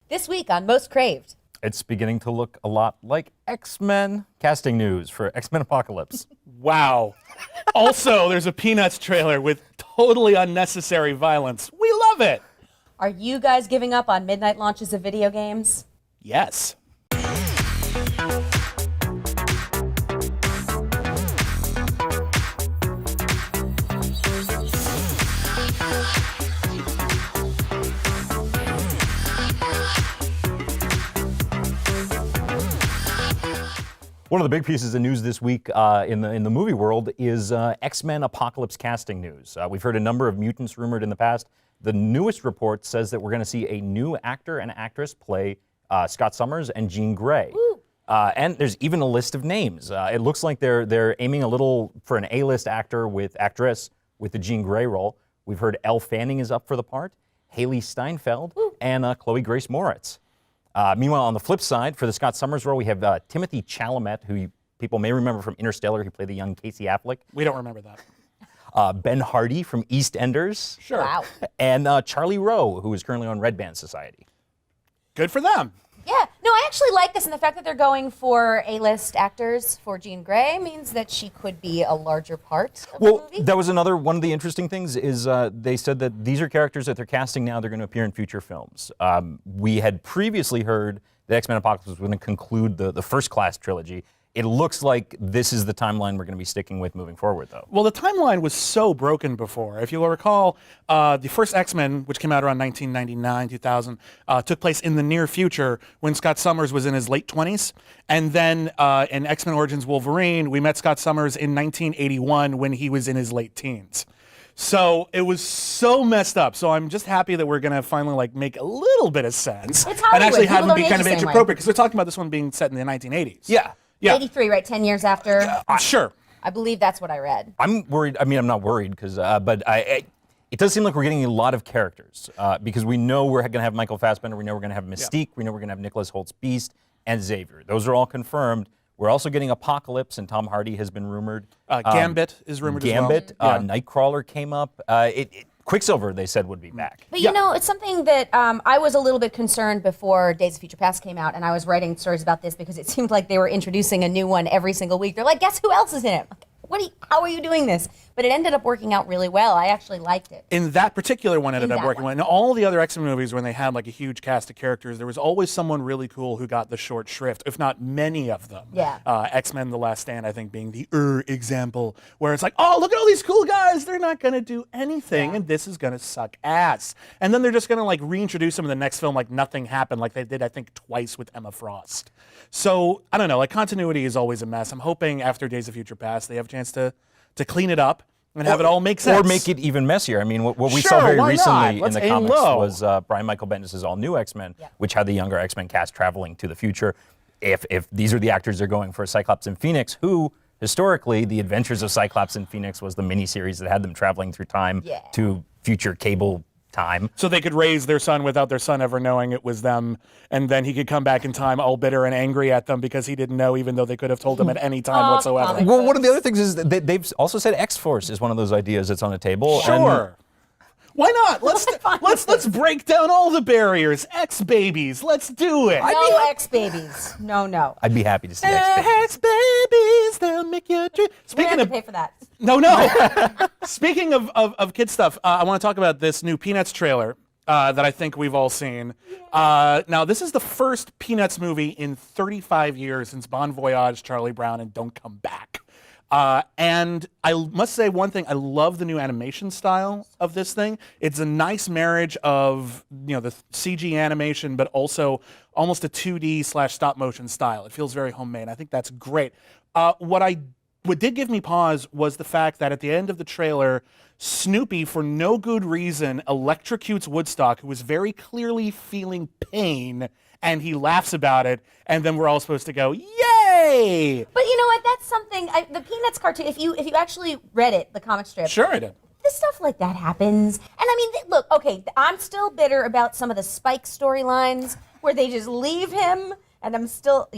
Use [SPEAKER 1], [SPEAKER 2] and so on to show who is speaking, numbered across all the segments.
[SPEAKER 1] This week on Most Craved.
[SPEAKER 2] It's beginning to look a lot like X-Men casting news for X-Men Apocalypse.
[SPEAKER 3] Wow. Also, there's a Peanuts trailer with totally unnecessary violence. We love it.
[SPEAKER 1] Are you guys giving up on midnight launches of video games?
[SPEAKER 3] Yes.
[SPEAKER 2] One of the big pieces of news this week in the movie world is X-Men Apocalypse casting news. We've heard a number of mutants rumored in the past. The newest report says that we're going to see a new actor and actress play Scott Summers and Jean Grey. And there's even a list of names. It looks like they're aiming a little for an A-list actress with the Jean Grey role. We've heard Elle Fanning is up for the part, Haley Steinfeld, and Chloe Grace Moritz. Meanwhile, on the flip side, for the Scott Summers role, we have Timothy Chalamet, who people may remember from Interstellar. He played the young Casey Affleck.
[SPEAKER 3] We don't remember that.
[SPEAKER 2] Ben Hardy from EastEnders.
[SPEAKER 3] Sure.
[SPEAKER 1] Wow.
[SPEAKER 2] And Charlie Rowe, who is currently on Red Band Society.
[SPEAKER 3] Good for them.
[SPEAKER 1] Yeah, no, I actually like this, and the fact that they're going for A-list actors for Jean Grey means that she could be a larger part of the movie.
[SPEAKER 2] That was another one of the interesting things is they said that these are characters that they're casting now. They're going to appear in future films. We had previously heard that X-Men Apocalypse was going to conclude the First Class trilogy. It looks like this is the timeline we're going to be sticking with moving forward, though.
[SPEAKER 3] Well, the timeline was so broken before. If you'll recall, the first X-Men, which came out around 1999, 2000, took place in the near future when Scott Summers was in his late 20s. And then in X-Men Origins Wolverine, we met Scott Summers in 1981 when he was in his late teens. So it was so messed up. So I'm just happy that we're going to finally make a little bit of sense.
[SPEAKER 1] It's
[SPEAKER 3] and
[SPEAKER 1] Hollywood.
[SPEAKER 3] actually have
[SPEAKER 1] People
[SPEAKER 3] them be
[SPEAKER 1] don't
[SPEAKER 3] kind of
[SPEAKER 1] age the
[SPEAKER 3] age
[SPEAKER 1] same way.
[SPEAKER 3] appropriate because they're talking about this one being set in the 1980s.
[SPEAKER 2] Yeah.
[SPEAKER 3] Yeah.
[SPEAKER 1] 83, right? 10 years after?
[SPEAKER 3] Sure.
[SPEAKER 1] I believe that's what I read.
[SPEAKER 2] I'm worried. I mean, I'm not worried because, but it does seem like we're getting a lot of characters because we know we're going to have Michael Fassbender, we know we're going to have Mystique, we know we're going to have Nicholas Holt's Beast and Xavier. Those are all confirmed. We're also getting Apocalypse, and Tom Hardy has been rumored.
[SPEAKER 3] Gambit is rumored
[SPEAKER 2] Gambit,
[SPEAKER 3] as well.
[SPEAKER 2] Nightcrawler came up. Quicksilver, they said, would be back.
[SPEAKER 1] But you know, it's something that I was a little bit concerned before Days of Future Past came out, and I was writing stories about this because it seemed like they were introducing a new one every single week. They're like, guess who else is in it? How are you doing this? But it ended up working out really well. I actually liked it.
[SPEAKER 3] In that particular one, ended up
[SPEAKER 1] that
[SPEAKER 3] working well. In all the other X-Men movies, when they had a huge cast of characters, there was always someone really cool who got the short shrift, if not many of them.
[SPEAKER 1] Yeah.
[SPEAKER 3] X-Men: The Last Stand, I think, being the example, where it's like, oh, look at all these cool guys. They're not going to do anything, and this is going to suck ass. And then they're just going to reintroduce them in the next film like nothing happened, like they did, I think, twice with Emma Frost. So, I don't know. Continuity is always a mess. I'm hoping after Days of Future Past, they have a chance to clean it up and have it all make sense.
[SPEAKER 2] Or make it even messier. I mean, what we saw very recently in the comics was Brian Michael Bendis' All New X-Men, which had the younger X-Men cast traveling to the future. If these are the actors they're going for, Cyclops and Phoenix, who historically, the Adventures of Cyclops and Phoenix was the miniseries that had them traveling through time to future cable time.
[SPEAKER 3] So they could raise their son without their son ever knowing it was them, and then he could come back in time all bitter and angry at them because he didn't know, even though they could have told him at any time whatsoever.
[SPEAKER 2] Well, one of the other things is that they've also said X-Force is one of those ideas that's on the table.
[SPEAKER 3] Sure. Why not? Let's break down all the barriers. X-babies, let's do it.
[SPEAKER 1] No X-babies. No.
[SPEAKER 2] I'd be happy to see X-babies.
[SPEAKER 3] X-babies, they'll make you dream.
[SPEAKER 1] We're going to pay for that.
[SPEAKER 3] No. Speaking of kid stuff, I want to talk about this new Peanuts trailer that I think we've all seen. Now, this is the first Peanuts movie in 35 years since Bon Voyage, Charlie Brown, and Don't Come Back. And I must say one thing, I love the new animation style of this thing. It's a nice marriage of, the CG animation, but also almost a 2D / stop motion style. It feels very homemade. I think that's great. What did give me pause was the fact that at the end of the trailer, Snoopy, for no good reason, electrocutes Woodstock, who is very clearly feeling pain, and he laughs about it, and then we're all supposed to go, yay!
[SPEAKER 1] But you know what? That's something. The Peanuts cartoon. If you actually read it, the comic strip.
[SPEAKER 3] Sure, I did.
[SPEAKER 1] This stuff like that happens, and I mean, look. Okay, I'm still bitter about some of the Spike storylines where they just leave him. And I'm still,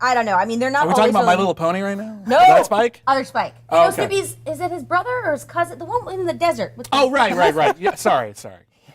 [SPEAKER 1] I don't know. I mean, they're not.
[SPEAKER 3] Are we talking about My Little Pony right now?
[SPEAKER 1] No,
[SPEAKER 3] is that Spike?
[SPEAKER 1] Other Spike.
[SPEAKER 3] Oh,
[SPEAKER 1] okay. Snoopy's, is it his brother or his cousin? The one in the desert. With
[SPEAKER 3] right. Yeah, sorry.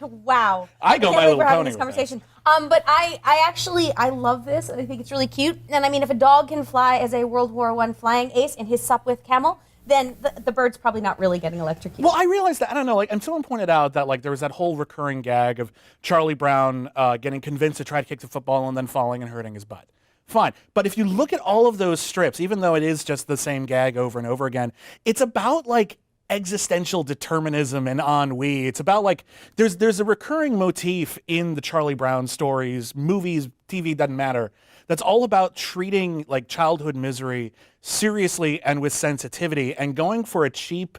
[SPEAKER 1] Wow.
[SPEAKER 3] I go My Little
[SPEAKER 1] we're having
[SPEAKER 3] Pony
[SPEAKER 1] this
[SPEAKER 3] with
[SPEAKER 1] conversation. But I love this, and I think it's really cute. And I mean, if a dog can fly as a World War I flying ace in his Sopwith camel, then the bird's probably not really getting electrocuted.
[SPEAKER 3] Well, I realized that, I don't know, like, and someone pointed out that, like, there was that whole recurring gag of Charlie Brown getting convinced to try to kick the football and then falling and hurting his butt. Fine. But if you look at all of those strips, even though it is just the same gag over and over again, it's about, like, existential determinism and ennui. It's about, like, there's a recurring motif in the Charlie Brown stories, movies, TV, doesn't matter, that's all about treating, like, childhood misery seriously and with sensitivity, and going for a cheap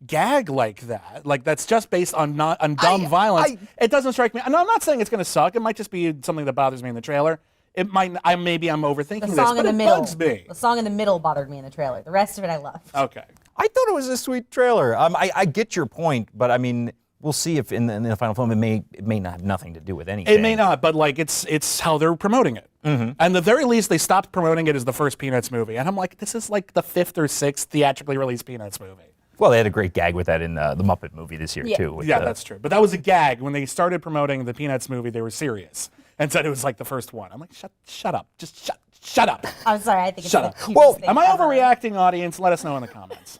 [SPEAKER 3] gag like that, like, that's just based on dumb violence. It doesn't strike me. And I'm not saying it's going to suck. It might just be something that bothers me in the trailer. It might. Maybe I'm overthinking this, but it bugs me.
[SPEAKER 1] The song in the middle bothered me in the trailer. The rest of it I loved.
[SPEAKER 3] Okay.
[SPEAKER 2] I thought it was a sweet trailer. I get your point, but I mean, we'll see if in the final film it may not have nothing to do with anything.
[SPEAKER 3] It may not, but, like, it's how they're promoting it. Mm-hmm. And the very least, they stopped promoting it as the first Peanuts movie, and I'm like, this is like the 5th or 6th theatrically released Peanuts movie.
[SPEAKER 2] Well, they had a great gag with that in the Muppet movie this year too.
[SPEAKER 3] Yeah, that's true. But that was a gag. When they started promoting the Peanuts movie, they were serious and said it was like the first one. I'm like, shut up, just shut up.
[SPEAKER 1] I'm sorry, I think it's
[SPEAKER 3] shut
[SPEAKER 1] the
[SPEAKER 3] up.
[SPEAKER 1] cutest
[SPEAKER 3] Well,
[SPEAKER 1] thing
[SPEAKER 3] am I
[SPEAKER 1] ever.
[SPEAKER 3] overreacting, audience? Let us know in the comments.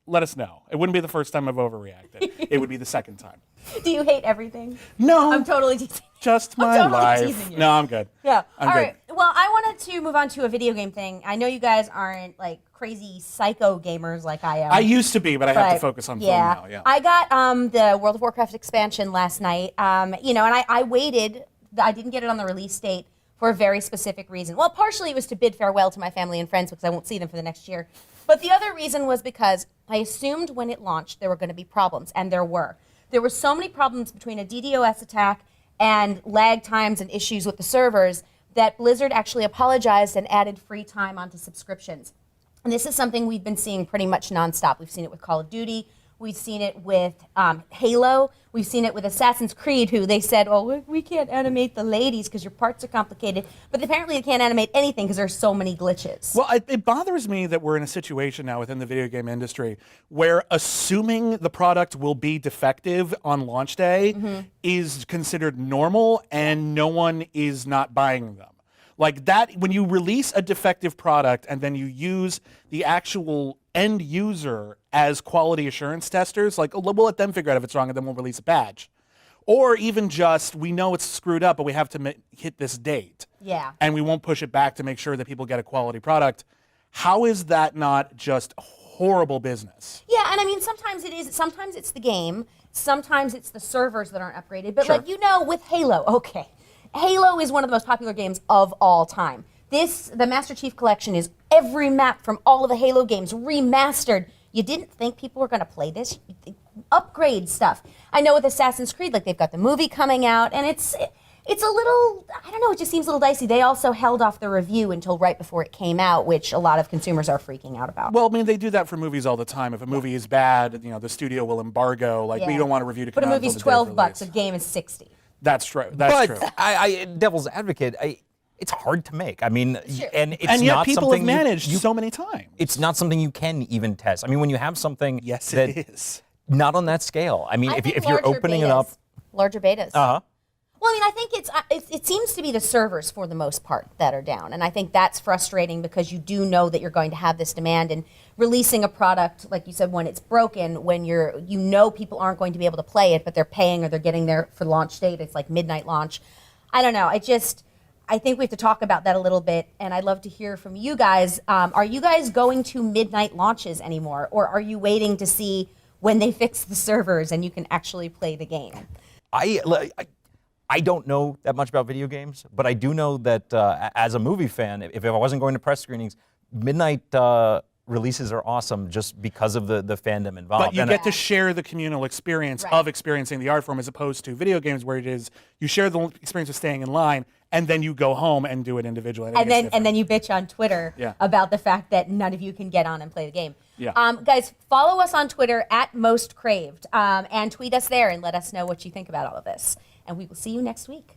[SPEAKER 3] Let us know. It wouldn't be the first time I've overreacted. It would be the second time.
[SPEAKER 1] Do you hate everything?
[SPEAKER 3] No.
[SPEAKER 1] I'm totally teasing.
[SPEAKER 3] Just my
[SPEAKER 1] totally
[SPEAKER 3] life.
[SPEAKER 1] teasing you.
[SPEAKER 3] No, I'm good.
[SPEAKER 1] Yeah.
[SPEAKER 3] I'm
[SPEAKER 1] All
[SPEAKER 3] good.
[SPEAKER 1] right. Well, I wanted to move on to a video game thing. I know you guys aren't like crazy psycho gamers like I am.
[SPEAKER 3] I used to be, but I have to focus on film now. Yeah.
[SPEAKER 1] I got the World of Warcraft expansion last night. And I waited. I didn't get it on the release date for a very specific reason. Well, partially it was to bid farewell to my family and friends because I won't see them for the next year. But the other reason was because I assumed when it launched there were going to be problems, and there were. There were so many problems between a DDoS attack and lag times and issues with the servers that Blizzard actually apologized and added free time onto subscriptions. And this is something we've been seeing pretty much nonstop. We've seen it with Call of Duty. We've seen it with Halo. We've seen it with Assassin's Creed, who they said, oh, we can't animate the ladies because your parts are complicated. But apparently they can't animate anything because there's so many glitches.
[SPEAKER 3] Well, it bothers me that we're in a situation now within the video game industry where assuming the product will be defective on launch day is considered normal, and no one is not buying them. Like that, when you release a defective product and then you use the actual end user as quality assurance testers, like, oh, we'll let them figure out if it's wrong and then we'll release a patch. Or even just, we know it's screwed up, but we have to hit this date.
[SPEAKER 1] Yeah.
[SPEAKER 3] And we won't push it back to make sure that people get a quality product. How is that not just horrible business?
[SPEAKER 1] Yeah, and I mean, sometimes it is. Sometimes it's the game. Sometimes it's the servers that aren't upgraded. But
[SPEAKER 3] Sure.
[SPEAKER 1] like, with Halo, okay. Halo is one of the most popular games of all time. The Master Chief Collection is every map from all of the Halo games remastered. You didn't think people were going to play this? Upgrade stuff. I know with Assassin's Creed, like, they've got the movie coming out, and it's a little, I don't know, it just seems a little dicey. They also held off the review until right before it came out, which a lot of consumers are freaking out about.
[SPEAKER 3] Well, I mean, they do that for movies all the time. If a movie is bad, the studio will embargo. Like, we don't want a review to come
[SPEAKER 1] But
[SPEAKER 3] out
[SPEAKER 1] a movie's
[SPEAKER 3] until the day of
[SPEAKER 1] $12,
[SPEAKER 3] release.
[SPEAKER 1] a game is $60.
[SPEAKER 3] That's true. That's true.
[SPEAKER 2] But devil's advocate, it's hard to make. I mean,
[SPEAKER 1] Sure.
[SPEAKER 2] and it's
[SPEAKER 3] And yet
[SPEAKER 2] not
[SPEAKER 3] people have
[SPEAKER 2] something
[SPEAKER 3] managed
[SPEAKER 2] you,
[SPEAKER 3] so many times.
[SPEAKER 2] it's not something you can even test. I mean, when you have something
[SPEAKER 3] Yes,
[SPEAKER 2] that
[SPEAKER 3] it is.
[SPEAKER 2] not on that scale. I mean,
[SPEAKER 1] I think
[SPEAKER 2] if you're
[SPEAKER 1] larger
[SPEAKER 2] opening
[SPEAKER 1] betas.
[SPEAKER 2] it up,
[SPEAKER 1] Larger betas.
[SPEAKER 2] uh-huh.
[SPEAKER 1] Well, I mean, I think it seems to be the servers for the most part that are down, and I think that's frustrating because you do know that you're going to have this demand, and releasing a product, like you said, when it's broken, when people aren't going to be able to play it, but they're paying or they're getting there for launch date. It's like midnight launch. I don't know. I think we have to talk about that a little bit, and I'd love to hear from you guys. Are you guys going to midnight launches anymore, or are you waiting to see when they fix the servers and you can actually play the game?
[SPEAKER 2] I don't know that much about video games, but I do know that as a movie fan, if I wasn't going to press screenings, midnight releases are awesome just because of the fandom involved.
[SPEAKER 3] But you get to share the communal experience
[SPEAKER 1] Right.
[SPEAKER 3] of experiencing the art form, as opposed to video games where it is you share the experience of staying in line and then you go home and do it individually.
[SPEAKER 1] And then you bitch on Twitter
[SPEAKER 3] Yeah.
[SPEAKER 1] about the fact that none of you can get on and play the game.
[SPEAKER 3] Yeah.
[SPEAKER 1] Guys, follow us on Twitter @MostCraved and tweet us there and let us know what you think about all of this. And we will see you next week.